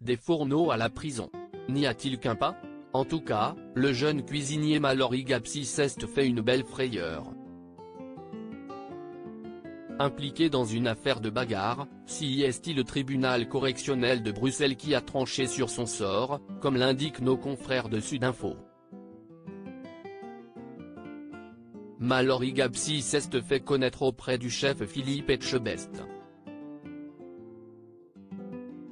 des fourneaux à la prison. N'y a-t-il qu'un pas? En tout cas, le jeune cuisinier Mallory Gapsy s'est fait une belle frayeur. Impliqué dans une affaire de bagarre, c'est le tribunal correctionnel de Bruxelles qui a tranché sur son sort, comme l'indiquent nos confrères de Sudinfo. Mallory Gapsy s'est fait connaître auprès du chef Philippe Etchebest.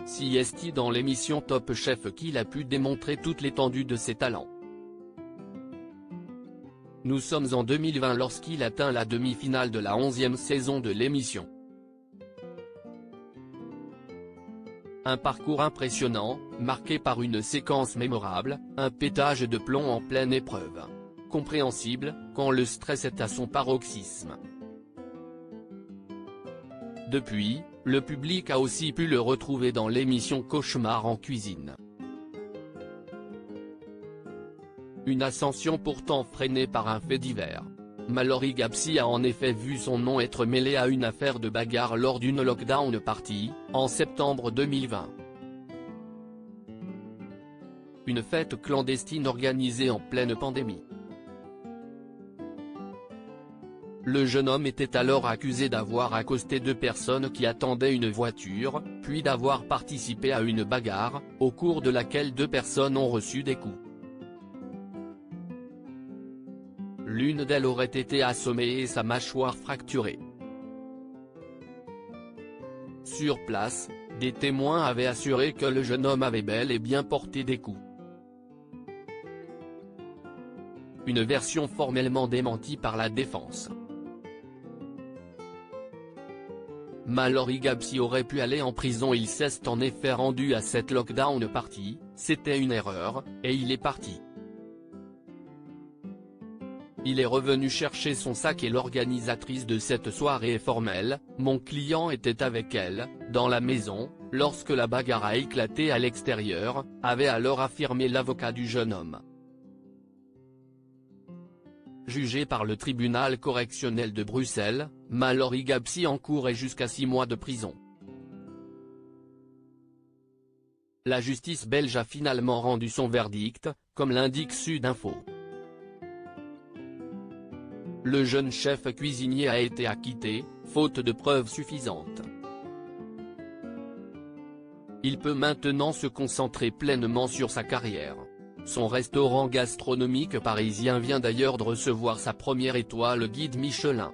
C'est dans l'émission Top Chef qu'il a pu démontrer toute l'étendue de ses talents. Nous sommes en 2020 lorsqu'il atteint la demi-finale de la 11e saison de l'émission. Un parcours impressionnant, marqué par une séquence mémorable, un pétage de plomb en pleine épreuve. Compréhensible, quand le stress est à son paroxysme. Depuis, le public a aussi pu le retrouver dans l'émission Cauchemar en cuisine. Une ascension pourtant freinée par un fait divers. Mallory Gapsy a en effet vu son nom être mêlé à une affaire de bagarre lors d'une lockdown party, en septembre 2020. Une fête clandestine organisée en pleine pandémie. Le jeune homme était alors accusé d'avoir accosté deux personnes qui attendaient une voiture, puis d'avoir participé à une bagarre, au cours de laquelle deux personnes ont reçu des coups. L'une d'elles aurait été assommée et sa mâchoire fracturée. Sur place, des témoins avaient assuré que le jeune homme avait bel et bien porté des coups. Une version formellement démentie par la défense. Mallory Gapsy aurait pu aller en prison. Il s'est en effet rendu à cette lockdown party, c'était une erreur, et il est parti. Il est revenu chercher son sac et l'organisatrice de cette soirée est formelle, mon client était avec elle, dans la maison, lorsque la bagarre a éclaté à l'extérieur, avait alors affirmé l'avocat du jeune homme. Jugé par le tribunal correctionnel de Bruxelles, Mallory Gapsy encourait jusqu'à 6 mois de prison. La justice belge a finalement rendu son verdict, comme l'indique Sudinfo. Le jeune chef cuisinier a été acquitté, faute de preuves suffisantes. Il peut maintenant se concentrer pleinement sur sa carrière. Son restaurant gastronomique parisien vient d'ailleurs de recevoir sa première étoile guide Michelin.